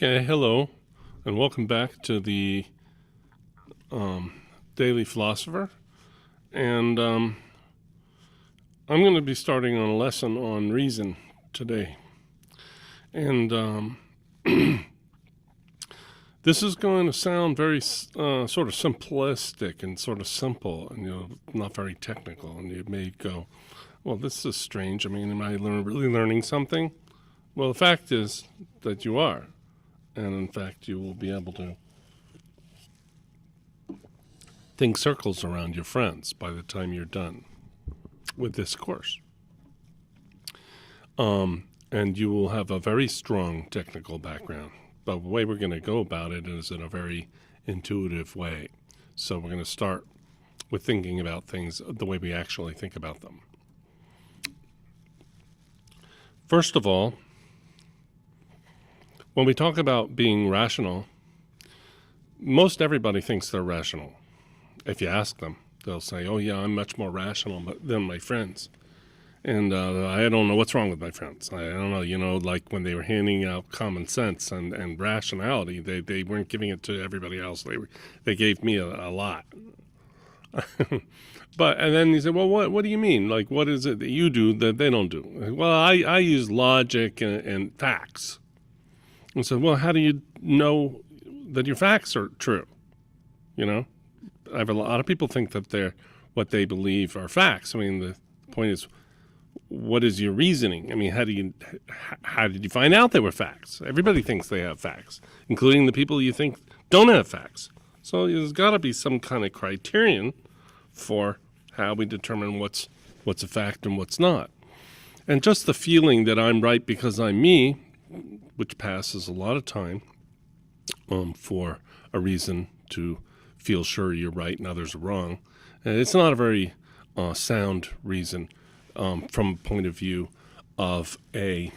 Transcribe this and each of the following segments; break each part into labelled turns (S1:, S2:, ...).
S1: Okay, hello, and welcome back to the Daily Philosopher. And I'm going to be starting on a lesson on reason today. And this is going to sound very sort of simplistic and sort of simple and, not very technical. And you may go, well, this is strange. I mean, am I really learning something? Well, the fact is that you are. And in fact, you will be able to think circles around your friends by the time you're done with this course. And you will have a very strong technical background. But the way we're going to go about it is in a very intuitive way. So we're going to start with thinking about things the way we actually think about them. First of all, when we talk about being rational, most everybody thinks they're rational. If you ask them, they'll say, oh yeah, I'm much more rational than my friends. And I don't know what's wrong with my friends. I don't know, like when they were handing out common sense and rationality, they weren't giving it to everybody else. They gave me a lot. And then he said, well, what do you mean? Like, what is it that you do that they don't do? Well, I use logic and facts. And so, well, how do you know that your facts are true? I have a lot of people think that what they believe are facts. I mean, the point is, what is your reasoning? I mean, how did you find out they were facts? Everybody thinks they have facts, including the people you think don't have facts. So there's got to be some kind of criterion for how we determine what's a fact and what's not. And just the feeling that I'm right because I'm me, which passes a lot of time for a reason to feel sure you're right and others are wrong. And it's not a very sound reason from a point of view of a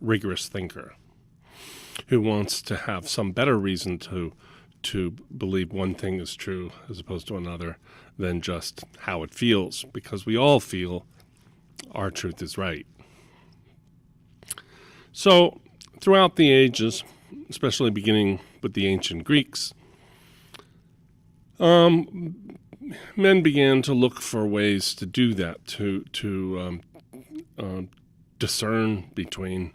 S1: rigorous thinker who wants to have some better reason to believe one thing is true as opposed to another than just how it feels, because we all feel our truth is right. So throughout the ages, especially beginning with the ancient Greeks, men began to look for ways to do that, to discern between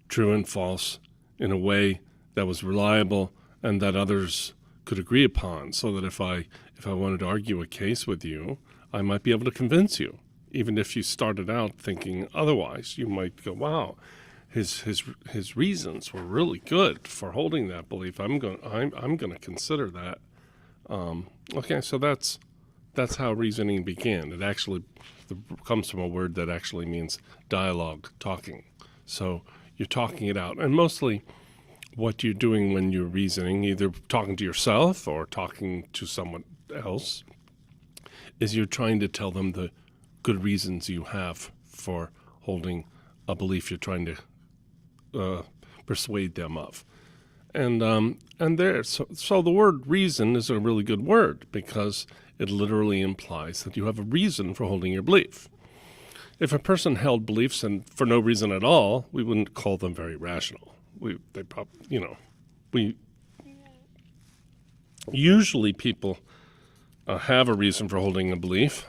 S1: true and false in a way that was reliable and that others could agree upon, so that if I wanted to argue a case with you, I might be able to convince you. Even if you started out thinking otherwise, you might go, wow, his reasons were really good for holding that belief. I'm going to consider that. Okay, so that's how reasoning began. It actually comes from a word that actually means dialogue, talking. So you're talking it out, and mostly what you're doing when you're reasoning, either talking to yourself or talking to someone else, is you're trying to tell them the good reasons you have for holding a belief you're trying to persuade them of. And so the word reason is a really good word because it literally implies that you have a reason for holding your belief. If a person held beliefs and for no reason at all, we wouldn't call them very rational. Usually people have a reason for holding a belief.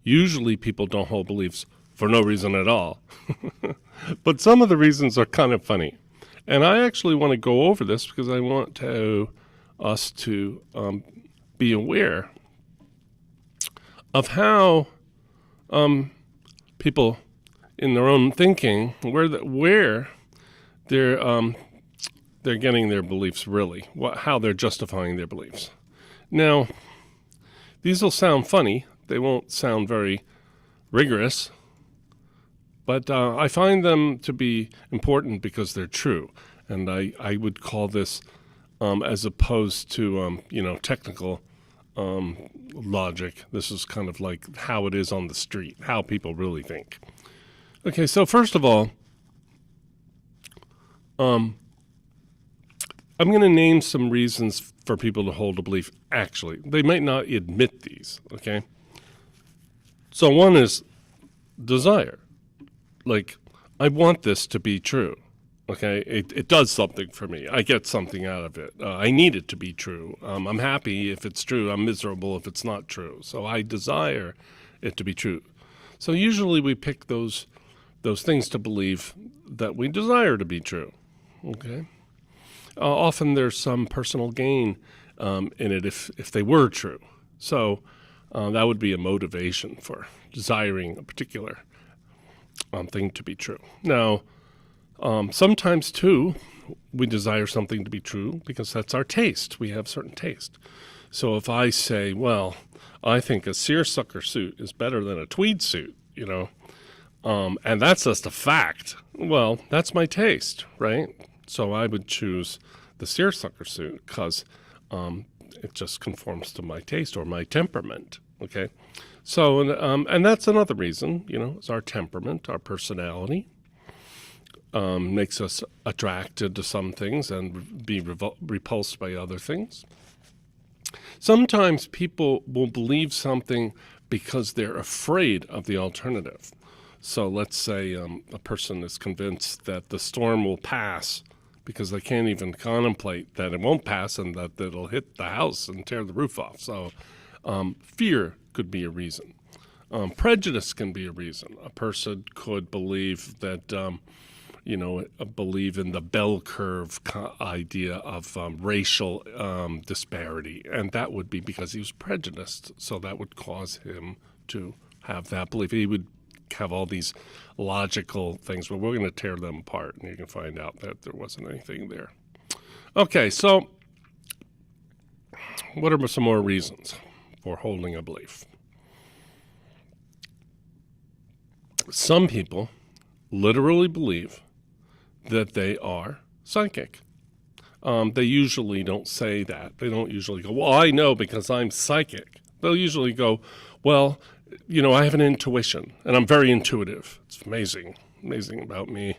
S1: Usually people don't hold beliefs for no reason at all. But some of the reasons are kind of funny. And I actually want to go over this because I want us to be aware of how people in their own thinking, where they're getting their beliefs really, how they're justifying their beliefs. Now, these will sound funny. They won't sound very rigorous. But I find them to be important because they're true. And I would call this, as opposed to, technical logic, this is kind of like how it is on the street, how people really think. Okay, so first of all, I'm going to name some reasons for people to hold a belief. Actually, they might not admit these, okay? So one is desire. Like, I want this to be true. Okay, it does something for me. I get something out of it. I need it to be true. I'm happy if it's true. I'm miserable if it's not true. So I desire it to be true. So usually we pick those things to believe that we desire to be true. Okay. Often there's some personal gain in it if they were true. So that would be a motivation for desiring a particular thing to be true. Now, sometimes, too, we desire something to be true because that's our taste. We have certain taste. So if I say, well, I think a seersucker suit is better than a tweed suit, and that's just a fact, well, that's my taste, right? So I would choose the seersucker suit because it just conforms to my taste or my temperament, okay? So, and that's another reason, it's our temperament, our personality. Makes us attracted to some things and be repulsed by other things. Sometimes people will believe something because they're afraid of the alternative. So let's say a person is convinced that the storm will pass because they can't even contemplate that it won't pass and that it'll hit the house and tear the roof off. So fear could be a reason. Prejudice can be a reason. A person could believe that believe in the bell curve idea of racial disparity. And that would be because he was prejudiced. So that would cause him to have that belief. He would have all these logical things, but we're going to tear them apart, and you can find out that there wasn't anything there. Okay, so what are some more reasons for holding a belief? Some people literally believe that they are psychic. They usually don't say that. They don't usually go, well, I know because I'm psychic. They'll usually go, well, I have an intuition, and I'm very intuitive. It's amazing about me.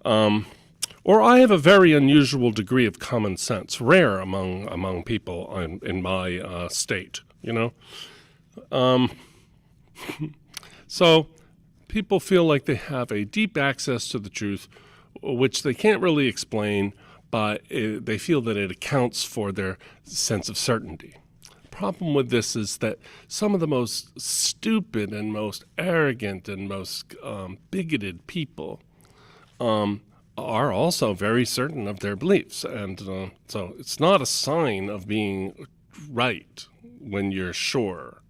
S1: Or I have a very unusual degree of common sense, rare among people in my state, So people feel like they have a deep access to the truth, which they can't really explain, but they feel that it accounts for their sense of certainty. The problem with this is that some of the most stupid and most arrogant and most bigoted people are also very certain of their beliefs. And so it's not a sign of being right when you're sure,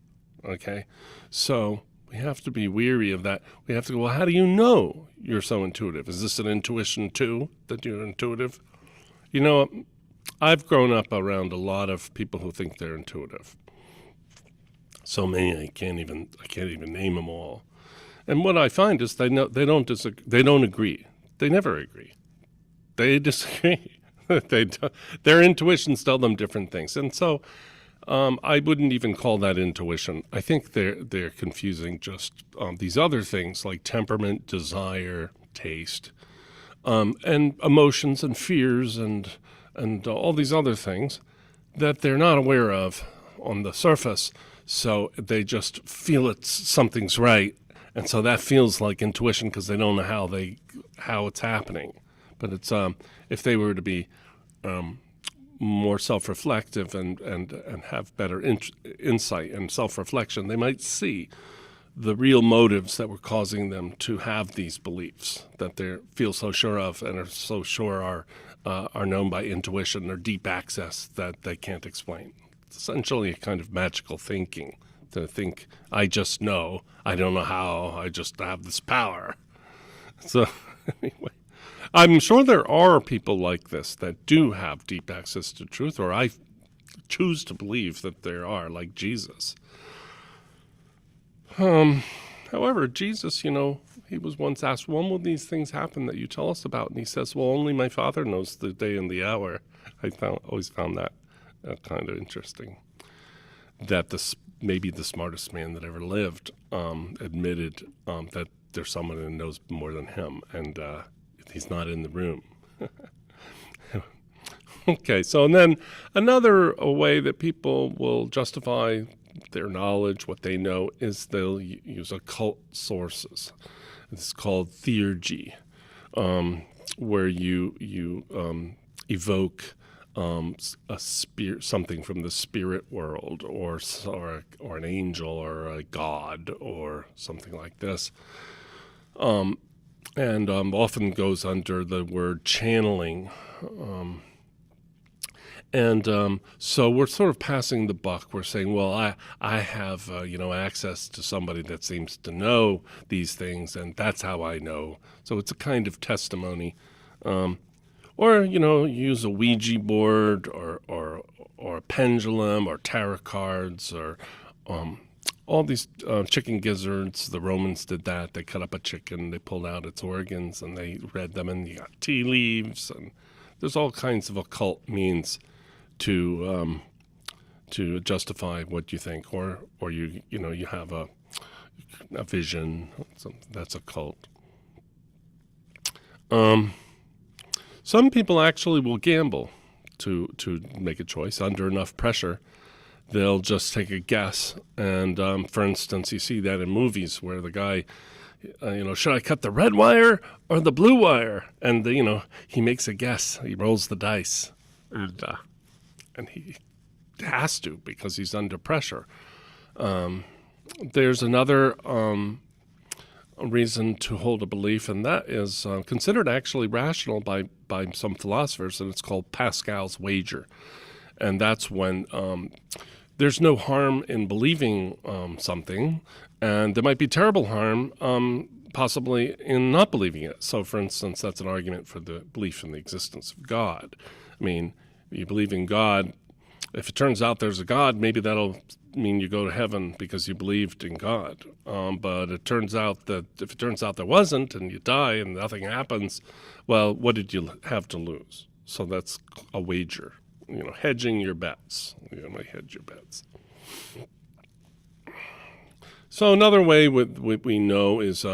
S1: okay? So we have to be weary of that. We have to go, well, how do you know you're so intuitive? Is this an intuition too, that you're intuitive? I've grown up around a lot of people who think they're intuitive. So many I can't even name them all. And what I find is they don't agree. They never agree. They disagree. Their intuitions tell them different things. And so I wouldn't even call that intuition. I think they're confusing just these other things like temperament, desire, taste, and emotions and fears and all these other things that they're not aware of on the surface. So they just feel something's right, and so that feels like intuition because they don't know how it's happening. But it's if they were to be more self-reflective and have better insight and self-reflection, they might see the real motives that were causing them to have these beliefs that they feel so sure of and are so sure are known by intuition or deep access that they can't explain. It's essentially a kind of magical thinking to think, I just know, I don't know how, I just have this power. So anyway, I'm sure there are people like this that do have deep access to truth, or I choose to believe that there are, like Jesus. However, Jesus, he was once asked, when will these things happen that you tell us about? And he says, well, only my Father knows the day and the hour. I always found that kind of interesting, that maybe the smartest man that ever lived admitted that there's someone who knows more than him, and he's not in the room. Okay, so and then another way that people will justify their knowledge, what they know, is they'll use occult sources. It's called theurgy, where you evoke a spirit, something from the spirit world, or an angel, or a god, or something like this, and often goes under the word channeling. So we're sort of passing the buck. We're saying, well, I have access to somebody that seems to know these things, and that's how I know. So it's a kind of testimony, or use a Ouija board, or a pendulum, or tarot cards, or all these chicken gizzards. The Romans did that. They cut up a chicken, they pulled out its organs, and they read them, and you got tea leaves, and there's all kinds of occult means to justify what you think, or you have a vision. That's a cult. Some people actually will gamble to make a choice under enough pressure. They'll just take a guess, and for instance, you see that in movies where the guy, should I cut the red wire or the blue wire? And he makes a guess. He rolls the dice, and he has to, because he's under pressure. There's another reason to hold a belief, and that is considered actually rational by some philosophers, and it's called Pascal's wager. And that's when there's no harm in believing something, and there might be terrible harm possibly in not believing it. So, for instance, that's an argument for the belief in the existence of God. I mean, you believe in God. If it turns out there's a God, maybe that'll mean you go to heaven because you believed in God. But if it turns out there wasn't, and you die and nothing happens, well, what did you have to lose? So that's a wager. Hedging your bets. Hedge your bets. So another way we know is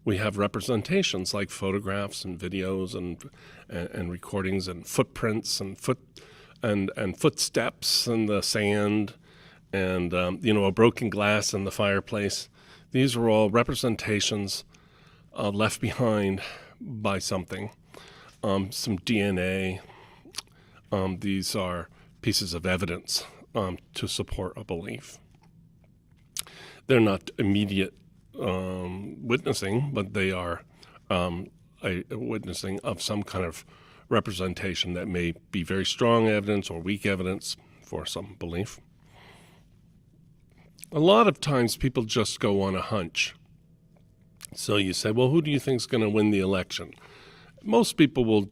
S1: we have representations like photographs and videos and recordings and footprints and footsteps in the sand, and a broken glass in the fireplace. These are all representations left behind by something, some DNA. These are pieces of evidence to support a belief. They're not immediate witnessing, but they are a witnessing of some kind of representation that may be very strong evidence or weak evidence for some belief. A lot of times people just go on a hunch. So you say, well, who do you think is going to win the election? Most people will,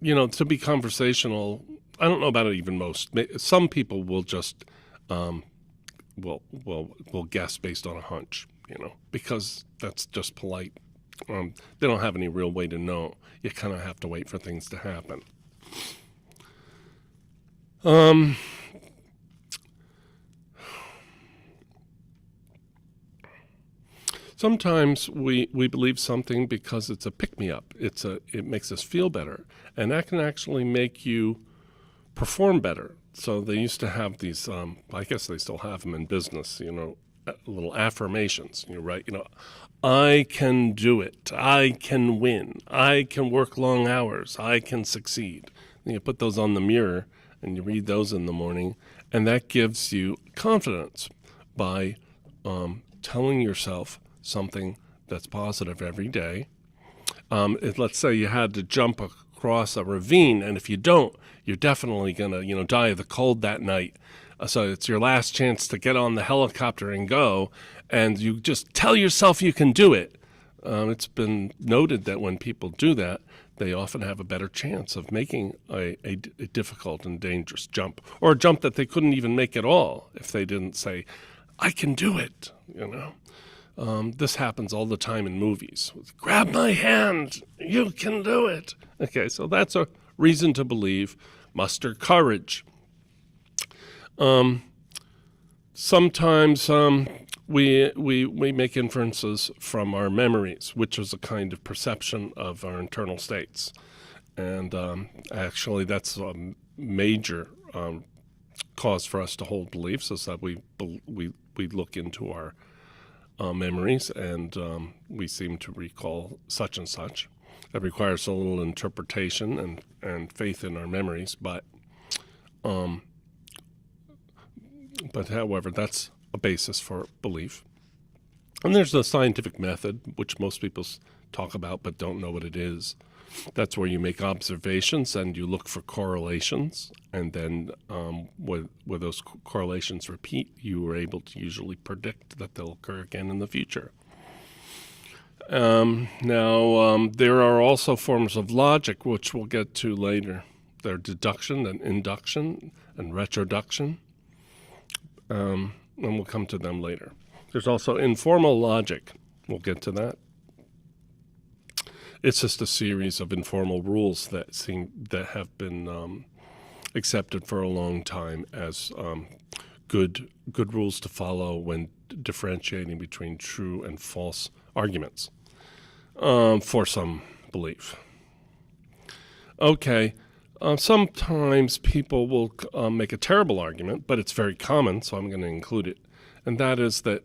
S1: to be conversational, I don't know about it even most. Some people will just will guess based on a hunch, because that's just polite. They don't have any real way to know. You kind of have to wait for things to happen. Sometimes we believe something because it's a pick-me-up. It makes us feel better, and that can actually make you perform better. So they used to have these, I guess they still have them in business, little affirmations. You write, I can do it. I can win. I can work long hours. I can succeed. And you put those on the mirror and you read those in the morning, and that gives you confidence by telling yourself something that's positive every day. Let's say you had to jump across a ravine, and if you don't, you're definitely going to, die of the cold that night. So it's your last chance to get on the helicopter and go, and you just tell yourself you can do it. It's been noted that when people do that, they often have a better chance of making a difficult and dangerous jump, or a jump that they couldn't even make at all if they didn't say, I can do it, This happens all the time in movies. Grab my hand, you can do it. Okay, so that's a reason to believe. Muster courage. Sometimes we make inferences from our memories, which is a kind of perception of our internal states. And actually that's a major cause for us to hold beliefs, is that we look into our memories, and we seem to recall such and such. That requires a little interpretation and faith in our memories, but however, that's a basis for belief. And there's the scientific method, which most people talk about but don't know what it is. That's where you make observations and you look for correlations, and then where those correlations repeat, you are able to usually predict that they'll occur again in the future. Now, there are also forms of logic, which we'll get to later. There are deduction and induction and retroduction, and we'll come to them later. There's also informal logic. We'll get to that. It's just a series of informal rules that have been accepted for a long time as good rules to follow when differentiating between true and false arguments for some belief. Okay, sometimes people will make a terrible argument, but it's very common, so I'm going to include it. And that is that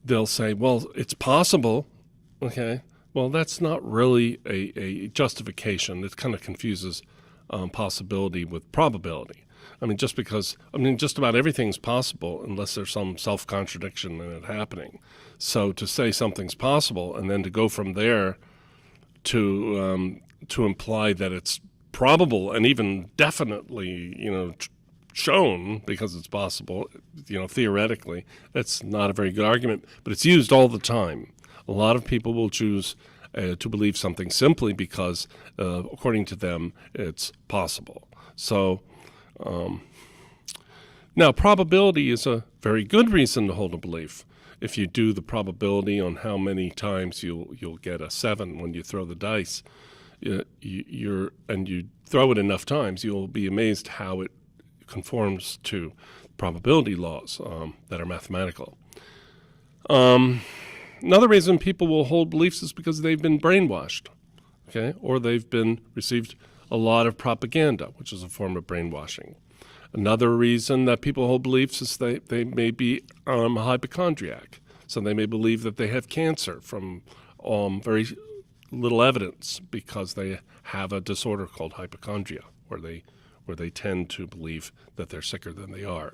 S1: they'll say, well, it's possible, okay? Well, that's not really a justification. It kind of confuses possibility with probability. Just about everything's possible unless there's some self-contradiction in it happening. So to say something's possible and then to go from there to imply that it's probable and even definitely, shown because it's possible, theoretically, that's not a very good argument, but it's used all the time. A lot of people will choose to believe something simply because, according to them, it's possible. So, now probability is a very good reason to hold a belief. If you do the probability on how many times you'll get a 7 when you throw the dice, and you throw it enough times, you'll be amazed how it conforms to probability laws that are mathematical. Another reason people will hold beliefs is because they've been brainwashed, okay, or they've received a lot of propaganda, which is a form of brainwashing. Another reason that people hold beliefs is they may be a hypochondriac, so they may believe that they have cancer from very little evidence because they have a disorder called hypochondria, where they tend to believe that they're sicker than they are,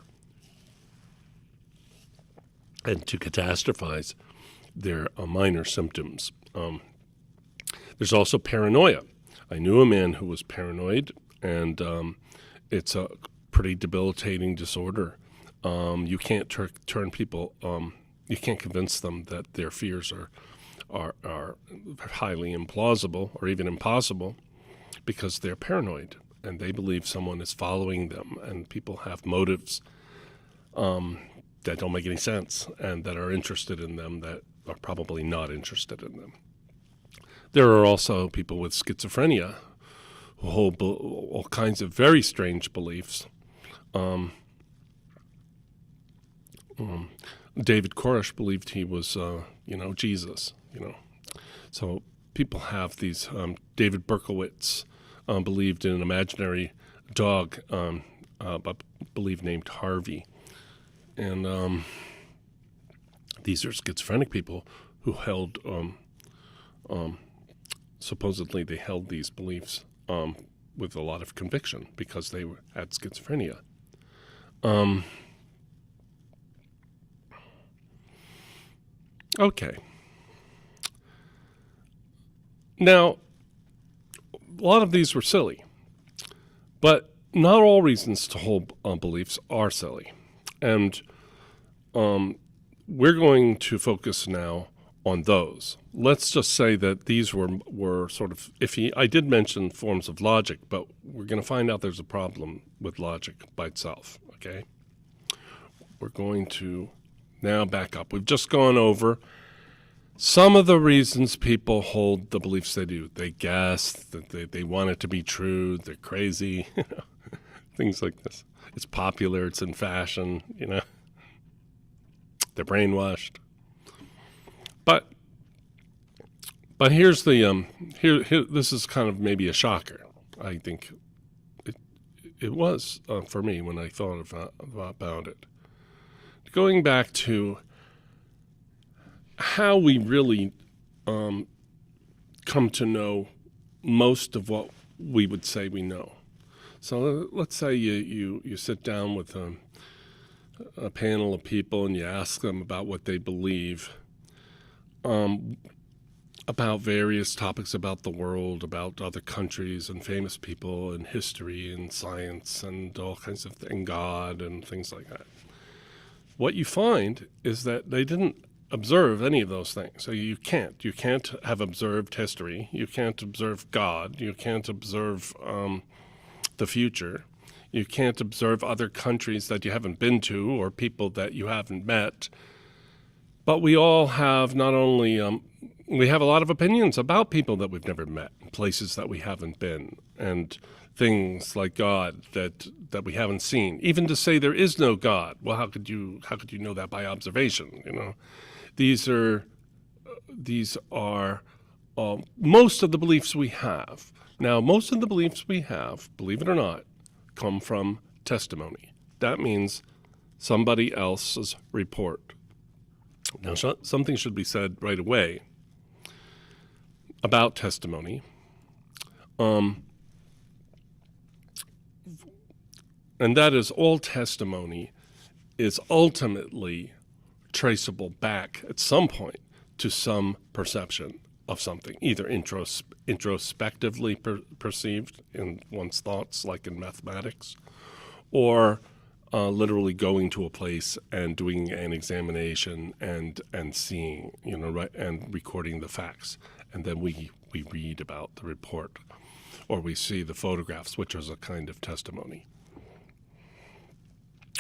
S1: and to catastrophize their minor symptoms. There's also paranoia. I knew a man who was paranoid, and it's a pretty debilitating disorder. You can't turn people. You can't convince them that their fears are highly implausible or even impossible because they're paranoid and they believe someone is following them, and people have motives that don't make any sense and that are interested in them that are probably not interested in them. There are also people with schizophrenia who hold all kinds of very strange beliefs. David Koresh believed he was, Jesus, So people have these. David Berkowitz believed in an imaginary dog, I believe named Harvey. And these are schizophrenic people who held, supposedly they held these beliefs with a lot of conviction because they had schizophrenia. Okay. Now, a lot of these were silly, but not all reasons to hold beliefs are silly. And we're going to focus now on those. Let's just say that these were sort of iffy. I did mention forms of logic, but we're going to find out there's a problem with logic by itself, okay? We're going to now back up. We've just gone over some of the reasons people hold the beliefs they do. They guess, that they want it to be true, they're crazy, things like this. It's popular, it's in fashion, They're brainwashed. But here's the here this is kind of maybe a shocker. I think it was for me when I thought about it. Going back to how we really come to know most of what we would say we know. So let's say you sit down with a panel of people and you ask them about what they believe about various topics about the world, about other countries and famous people and history and science and all kinds of things, God and things like that. What you find is that they didn't observe any of those things. So you can't have observed history. You can't observe God. You can't observe the future. You can't observe other countries that you haven't been to or people that you haven't met. But we all have not only, we have a lot of opinions about people that we've never met, places that we haven't been, and things like God that we haven't seen. Even to say there is no God, well, how could you know that by observation? You know, these are most of the beliefs we have. Now, most of the beliefs we have, believe it or not, come from testimony. That means somebody else's report. Now, something should be said right away about testimony. And that is, all testimony is ultimately traceable back at some point to some perception of something, either introspectively perceived in one's thoughts, like in mathematics, or literally going to a place and doing an examination and seeing, right, and recording the facts. And then we read about the report, or we see the photographs, which is a kind of testimony,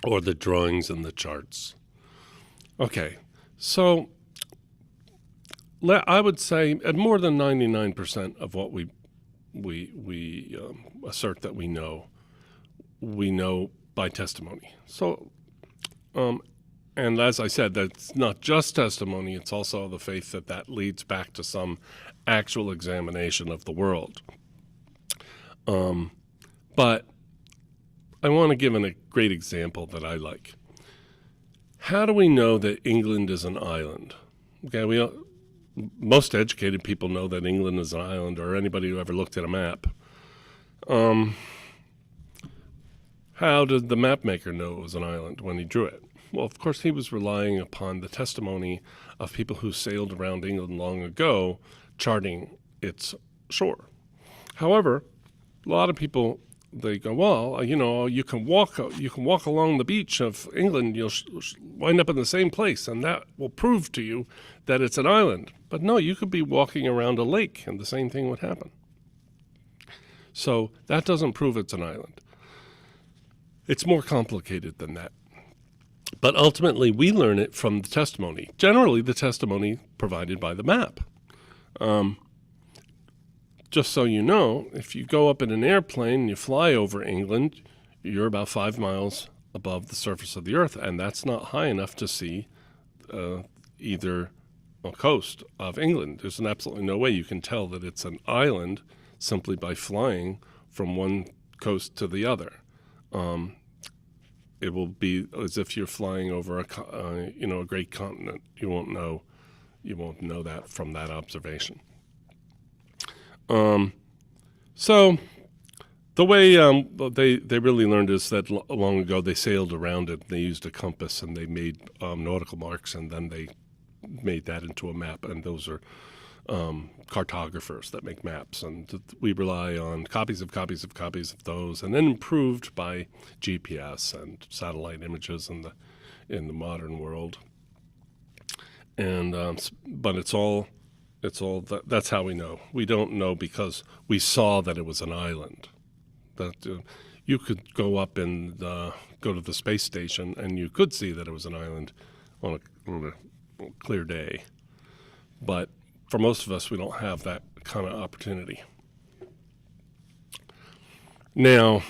S1: or the drawings and the charts. Okay, so I would say at more than 99% of what we assert that we know by testimony. So, and as I said, that's not just testimony, it's also the faith that leads back to some actual examination of the world. But I want to give a great example that I like. How do we know that England is an island? Okay, most educated people know that England is an island, or anybody who ever looked at a map. How did the map maker know it was an island when he drew it? Well, of course, he was relying upon the testimony of people who sailed around England long ago, charting its shore. However, a lot of people, they go, well, you can walk along the beach of England, you'll wind up in the same place, and that will prove to you that it's an island. But no, you could be walking around a lake, and the same thing would happen. So that doesn't prove it's an island. It's more complicated than that. But ultimately, we learn it from the testimony, generally the testimony provided by the map. Just so you know, if you go up in an airplane and you fly over England, you're about 5 miles above the surface of the earth, and that's not high enough to see either a coast of England. There's absolutely no way you can tell that it's an island simply by flying from one coast to the other. It will be as if you're flying over a great continent. You won't know that from that observation. So the way they really learned is that long ago they sailed around it. They used a compass and they made nautical marks, and then they made that into a map. And those are cartographers that make maps, and we rely on copies of those, and then improved by GPS and satellite images in the modern world. And but that's how we know. We don't know because we saw that it was an island. That you could go up and go to the space station, and you could see that it was an island on a clear day, but for most of us, we don't have that kind of opportunity. Now,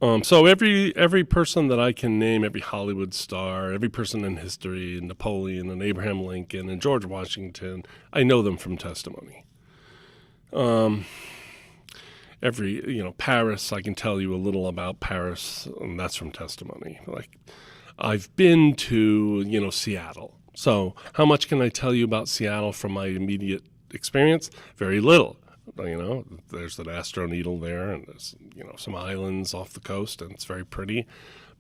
S1: so every person that I can name, every Hollywood star, every person in history, Napoleon and Abraham Lincoln and George Washington, I know them from testimony. Paris, I can tell you a little about Paris, and that's from testimony. Like, I've been to, Seattle. So how much can I tell you about Seattle from my immediate experience? Very little. There's an Astroneedle there, and there's some islands off the coast, and it's very pretty.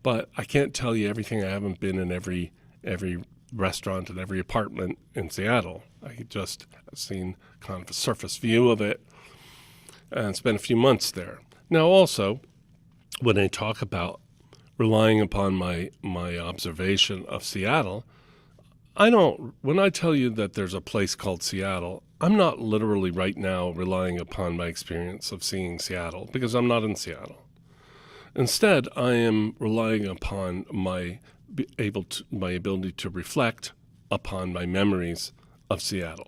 S1: But I can't tell you everything. I haven't been in every restaurant and every apartment in Seattle. I just have seen kind of a surface view of it and spent a few months there. Now, also, when I talk about relying upon my observation of Seattle, when I tell you that there's a place called Seattle, I'm not literally right now relying upon my experience of seeing Seattle, because I'm not in Seattle. Instead, I am relying upon my ability to reflect upon my memories of Seattle.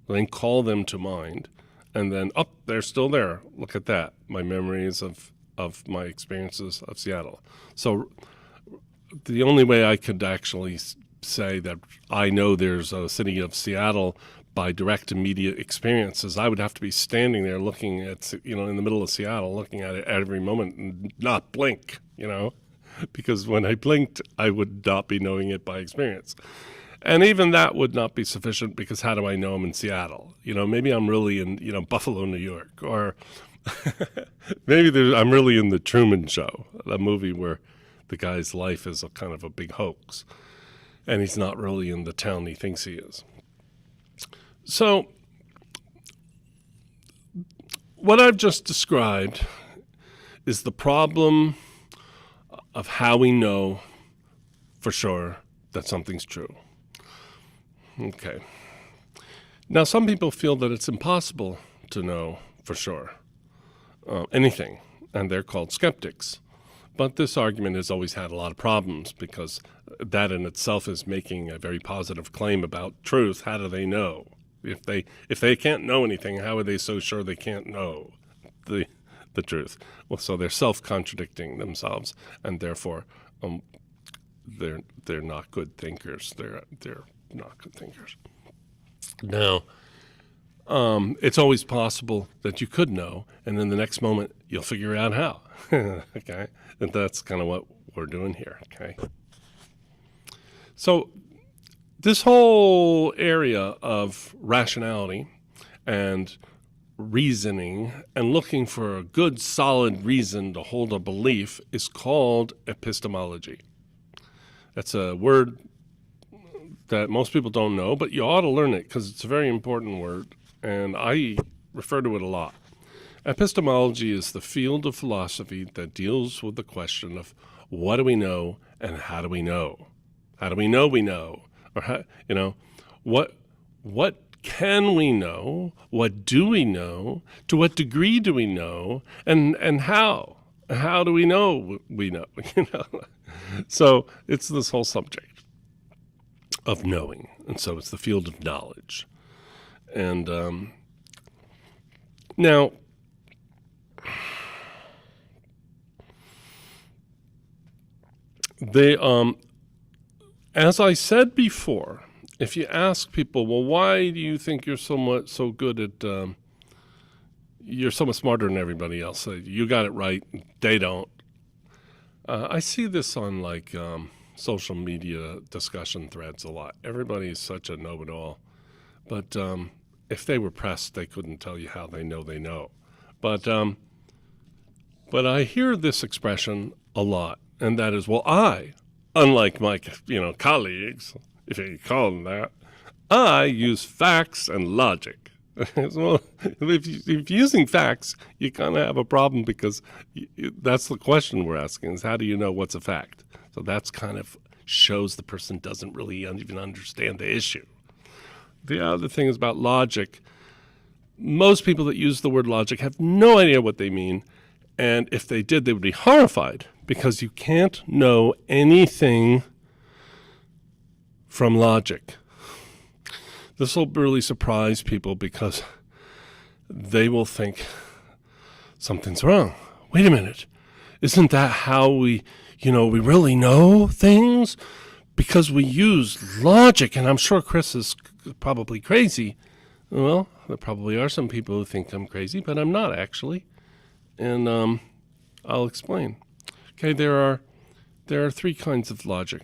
S1: Then call them to mind, and then, they're still there. Look at that, my memories of my experiences of Seattle. So the only way I could actually say that I know there's a city of Seattle by direct immediate experiences, I would have to be standing there looking at, in the middle of Seattle, looking at it at every moment and not blink, because when I blinked, I would not be knowing it by experience. And even that would not be sufficient, because how do I know I'm in Seattle? Maybe I'm really in, Buffalo, New York, or maybe I'm really in the Truman Show, a movie where the guy's life is a kind of a big hoax, and he's not really in the town he thinks he is. So what I've just described is the problem of how we know for sure that something's true. Okay. Now, some people feel that it's impossible to know for sure anything, and they're called skeptics. But this argument has always had a lot of problems, because that in itself is making a very positive claim about truth. How do they know? If they can't know anything, how are they so sure they can't know the truth? Well, so they're self-contradicting themselves, and therefore they're not good thinkers. They're not good thinkers. Now, it's always possible that you could know, and then the next moment you'll figure out how. Okay, and that's kind of what we're doing here. Okay, so this whole area of rationality and reasoning and looking for a good, solid reason to hold a belief is called epistemology. That's a word that most people don't know, but you ought to learn it, because it's a very important word, and I refer to it a lot. Epistemology is the field of philosophy that deals with the question of what do we know and how do we know? How do we know we know? Or how, what can we know? What do we know? To what degree do we know? And how? How do we know we know? So it's this whole subject of knowing, and so it's the field of knowledge. And now, as I said before, if you ask people, well, why do you think you're so good at, you're so much smarter than everybody else? You got it right, they don't. I see this on social media discussion threads a lot. Everybody's such a know-it-all. But if they were pressed, they couldn't tell you how they know they know. But I hear this expression a lot, and that is, well, unlike my colleagues, if you call them that, I use facts and logic. Well, if you're using facts, you kind of have a problem, because that's the question we're asking, is how do you know what's a fact? So that's kind of shows the person doesn't really even understand the issue. The other thing is about logic. Most people that use the word logic have no idea what they mean, and if they did, they would be horrified, because you can't know anything from logic. This will really surprise people, because they will think something's wrong. Wait a minute. Isn't that how we really know things? Because we use logic, and I'm sure Chris is probably crazy. Well, there probably are some people who think I'm crazy, but I'm not actually. And I'll explain. Okay, there are three kinds of logic.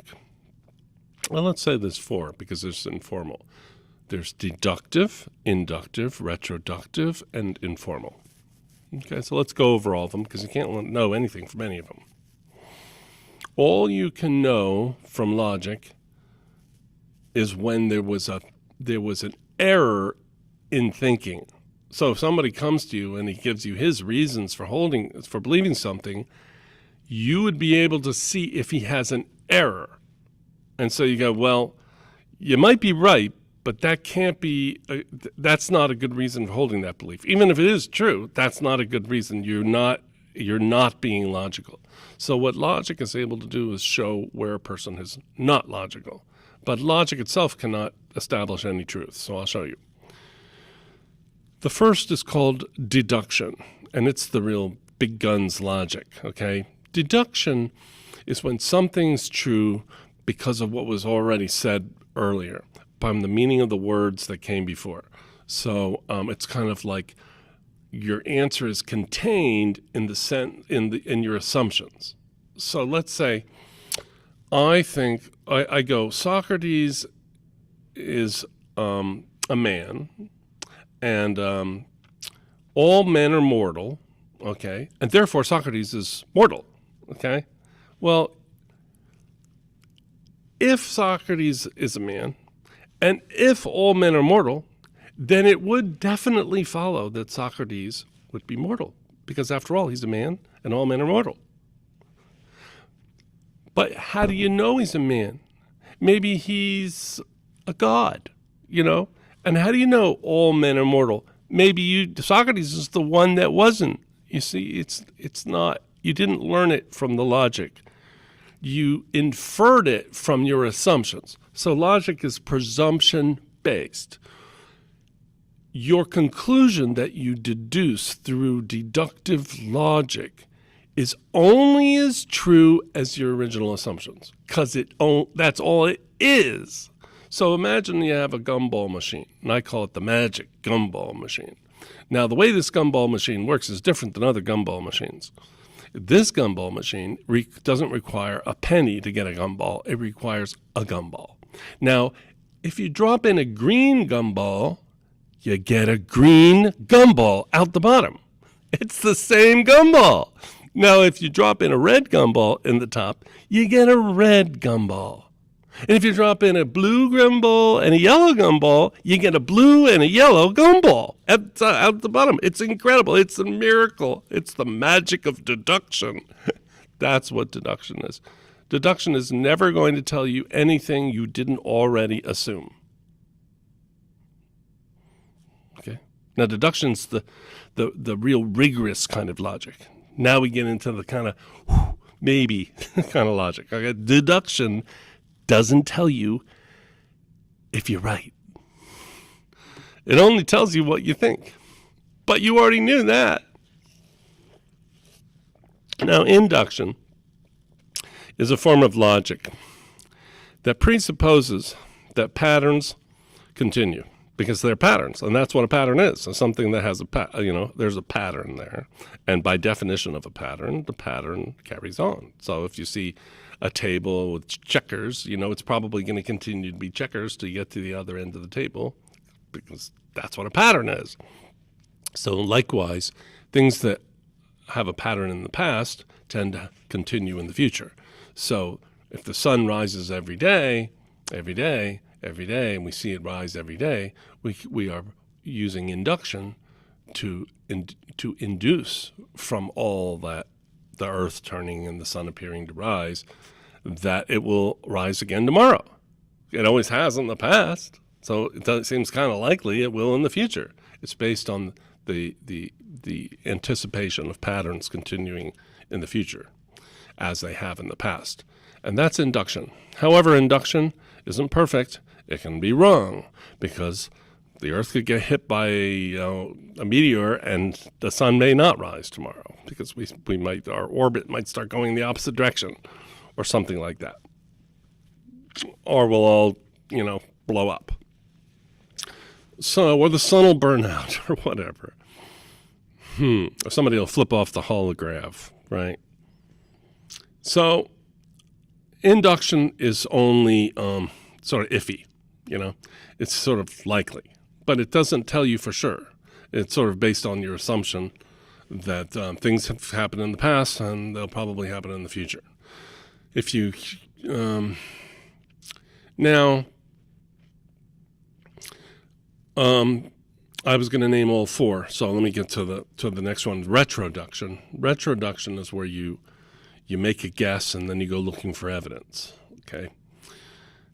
S1: Well, let's say there's four because it's informal. There's deductive, inductive, retroductive, and informal. Okay, so let's go over all of them because you can't know anything from any of them. All you can know from logic is when there was an error in thinking. So if somebody comes to you and he gives you his reasons for believing something, you would be able to see if he has an error. And so you go, well, you might be right, but that can't be, that's not a good reason for holding that belief. Even if it is true, that's not a good reason. You're not being logical. So what logic is able to do is show where a person is not logical. But logic itself cannot establish any truth. So I'll show you. The first is called deduction, and it's the real big guns logic, okay? Deduction is when something's true because of what was already said earlier, from the meaning of the words that came before. So it's kind of like your answer is contained in your assumptions. So let's say I go, Socrates is a man, and all men are mortal, okay, and therefore Socrates is mortal, okay. Well, if Socrates is a man, and if all men are mortal, then it would definitely follow that Socrates would be mortal, because after all, he's a man, and all men are mortal. But how do you know he's a man? Maybe he's a god, And how do you know all men are mortal? Maybe Socrates is the one that wasn't. You see, it's not. You didn't learn it from the logic. You inferred it from your assumptions. So logic is presumption-based. Your conclusion that you deduce through deductive logic is only as true as your original assumptions, because that's all it is. So imagine you have a gumball machine, and I call it the magic gumball machine. Now, the way this gumball machine works is different than other gumball machines. This gumball machine doesn't require a penny to get a gumball. It requires a gumball. Now, if you drop in a green gumball, you get a green gumball out the bottom. It's the same gumball. Now, if you drop in a red gumball in the top, you get a red gumball. And if you drop in a blue gumball and a yellow gumball, you get a blue and a yellow gumball out the bottom. It's incredible. It's a miracle. It's the magic of deduction. That's what deduction is. Deduction is never going to tell you anything you didn't already assume. Okay? Now, deduction's the real rigorous kind of logic. Now we get into the kind of maybe kind of logic. Okay? Deduction doesn't tell you if you're right. It only tells you what you think. But you already knew that. Now, induction is a form of logic that presupposes that patterns continue because they're patterns, and that's what a pattern is. So something that has there's a pattern there, and by definition of a pattern, the pattern carries on. So if you see a table with checkers, it's probably going to continue to be checkers till you get to the other end of the table, because that's what a pattern is. So likewise, things that have a pattern in the past tend to continue in the future. So if the sun rises every day, and we see it rise every day, we are using induction to induce from all that, the earth turning and the sun appearing to rise, that it will rise again tomorrow. It always has in the past, so it seems kind of likely it will in the future. It's based on the anticipation of patterns continuing in the future as they have in the past. And that's induction. However, induction isn't perfect. It can be wrong because the Earth could get hit by a meteor and the sun may not rise tomorrow because our orbit might start going the opposite direction or something like that. Or we'll all, blow up. So, or the sun will burn out or whatever. Or somebody will flip off the holograph, right? So, Induction is only sort of iffy, it's sort of likely, but it doesn't tell you for sure. It's sort of based on your assumption that things have happened in the past and they'll probably happen in the future. If you now, I was going to name all four, so let me get to the next one. Retroduction. Retroduction is where you make a guess and then you go looking for evidence. Okay,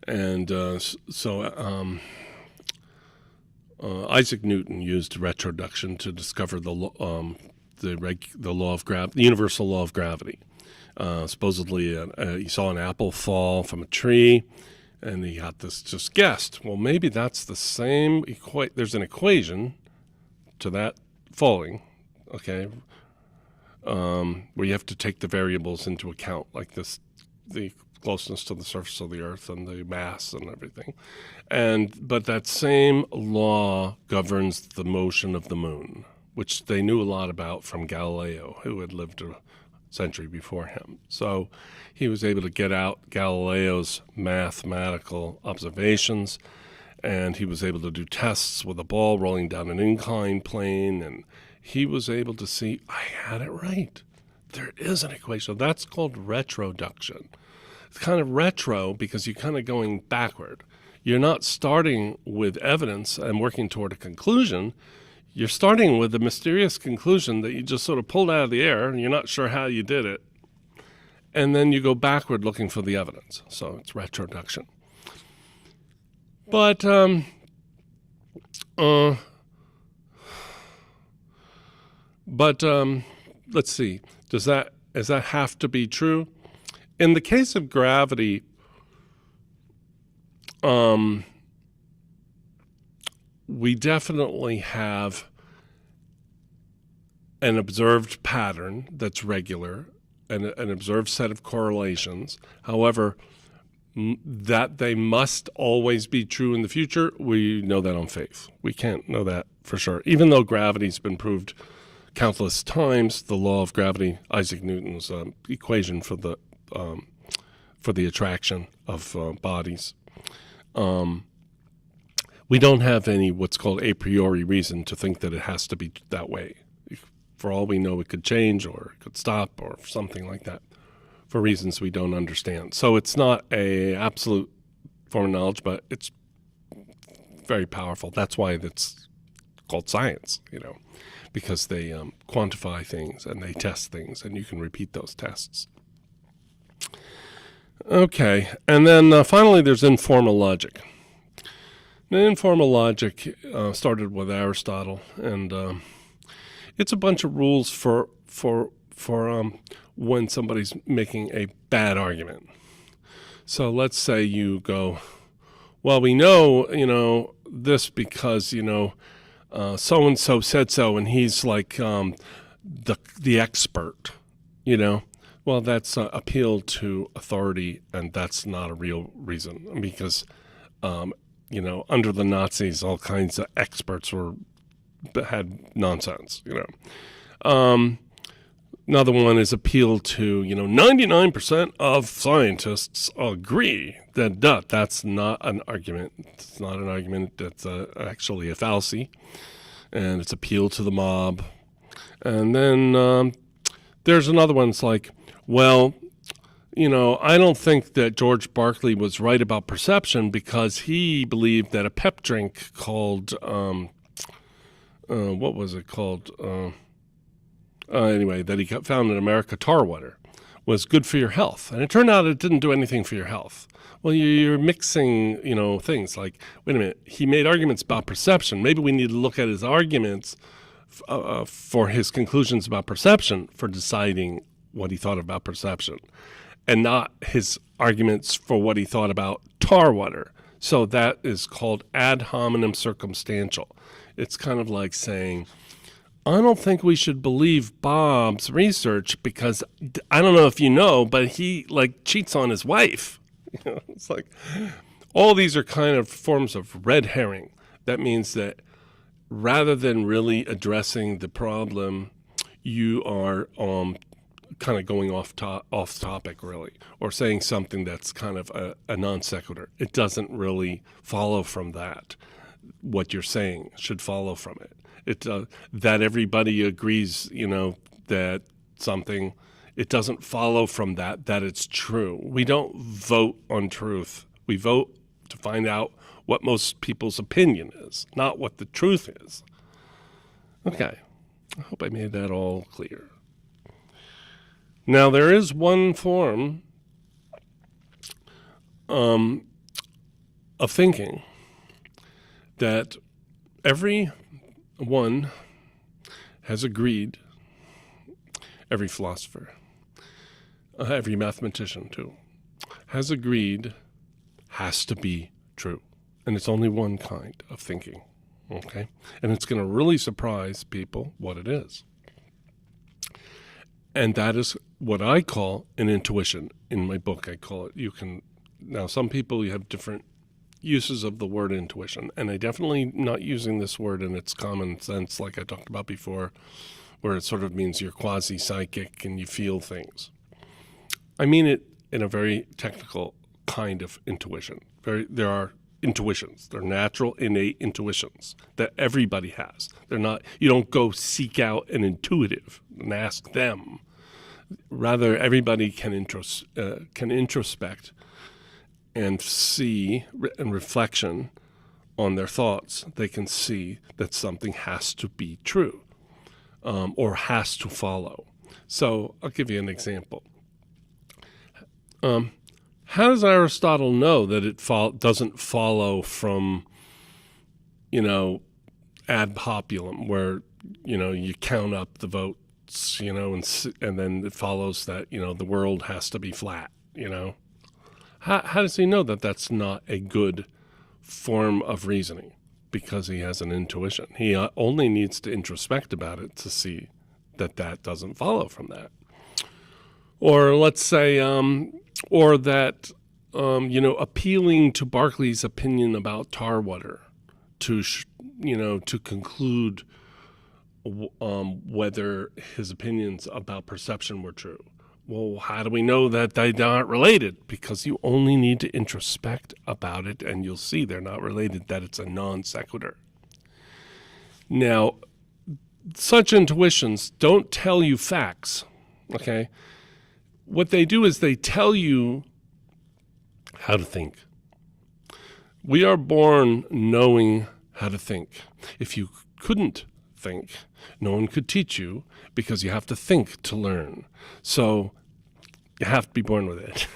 S1: and Isaac Newton used retroduction to discover the law of gravity, the universal law of gravity. Supposedly, he saw an apple fall from a tree, and he got this just guessed. Well, maybe that's the same. There's an equation to that falling, okay, where you have to take the variables into account, like the closeness to the surface of the Earth and the mass and everything. But that same law governs the motion of the moon, which they knew a lot about from Galileo, who had lived a century before him. So he was able to get out Galileo's mathematical observations, and he was able to do tests with a ball rolling down an inclined plane, and he was able to see, I had it right. There is an equation. That's called retroduction. It's kind of retro because you're kind of going backward. You're not starting with evidence and working toward a conclusion. You're starting with a mysterious conclusion that you just sort of pulled out of the air and you're not sure how you did it. And then you go backward looking for the evidence. So it's retroduction. But let's see. Does that have to be true? In the case of gravity, we definitely have an observed pattern that's regular, and an observed set of correlations. However, that they must always be true in the future, we know that on faith. We can't know that for sure. Even though gravity's been proved countless times, the law of gravity, Isaac Newton's equation for the attraction of bodies, we don't have any what's called a priori reason to think that it has to be that way. For all we know, it could change or it could stop or something like that for reasons we don't understand. So it's not a absolute form of knowledge, but it's very powerful. That's why it's called science, because they quantify things and they test things, and you can repeat those tests. Okay, and then finally there's informal logic. Now, informal logic started with Aristotle, and it's a bunch of rules for when somebody's making a bad argument. So let's say you go, well, we know, this because, so-and-so said so, and he's like the expert, Well, that's appeal to authority, and that's not a real reason, because, under the Nazis, all kinds of experts had nonsense, Another one is appeal to, 99% of scientists agree that that's not an argument. It's not an argument. That's actually a fallacy, and it's appeal to the mob. And then there's another one. It's like, well, I don't think that George Berkeley was right about perception because he believed that a pep drink called, what was it called? Anyway, that he found in America, tar water, was good for your health. And it turned out it didn't do anything for your health. Well, you're mixing, things like, wait a minute, he made arguments about perception. Maybe we need to look at his arguments for his conclusions about perception for deciding what he thought about perception, and not his arguments for what he thought about tar water. So that is called ad hominem circumstantial. It's kind of like saying, I don't think we should believe Bob's research because I don't know if you know, but he cheats on his wife. It's like all these are kind of forms of red herring. That means that rather than really addressing the problem, you are kind of going off topic, really, or saying something that's kind of a non sequitur. It doesn't really follow from that. What you're saying should follow from it. That everybody agrees, that something. It doesn't follow from that it's true. We don't vote on truth. We vote to find out what most people's opinion is, not what the truth is. Okay, I hope I made that all clear. Now, there is one form of thinking that everyone has agreed, every philosopher, every mathematician too, has agreed has to be true. And it's only one kind of thinking, okay? And it's going to really surprise people what it is. And that is what I call an intuition. In my book, I call it, now some people, you have different uses of the word intuition, and I definitely not using this word in its common sense like I talked about before, where it sort of means you're quasi-psychic and you feel things. I mean it in a very technical kind of intuition. There are intuitions. They're natural, innate intuitions that everybody has. They're not, you don't go seek out an intuitive and ask them. Rather, everybody can introspect and see in reflection on their thoughts. They can see that something has to be true or has to follow. So I'll give you an example. How does Aristotle know that it doesn't follow from, ad populum, where, you count up the votes, and then it follows that, the world has to be flat, How does he know that that's not a good form of reasoning? Because he has an intuition. He only needs to introspect about it to see that doesn't follow from that. Or let's say, or that, appealing to Berkeley's opinion about tar water to conclude whether his opinions about perception were true. Well, how do we know that they're not related? Because you only need to introspect about it and you'll see they're not related, that it's a non sequitur. Now, such intuitions don't tell you facts, okay? What they do is they tell you how to think. We are born knowing how to think. If you couldn't think, no one could teach you, because you have to think to learn. So you have to be born with it.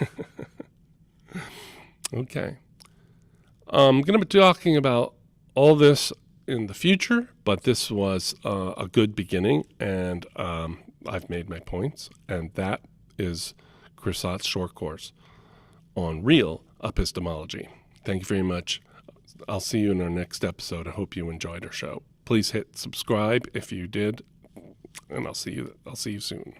S1: Okay. I'm going to be talking about all this in the future, but this was a good beginning, and I've made my points, and that is Chris Ott's short course on real epistemology. Thank you very much. I'll see you in our next episode. I hope you enjoyed our show. Please hit subscribe if you did, and I'll see you soon.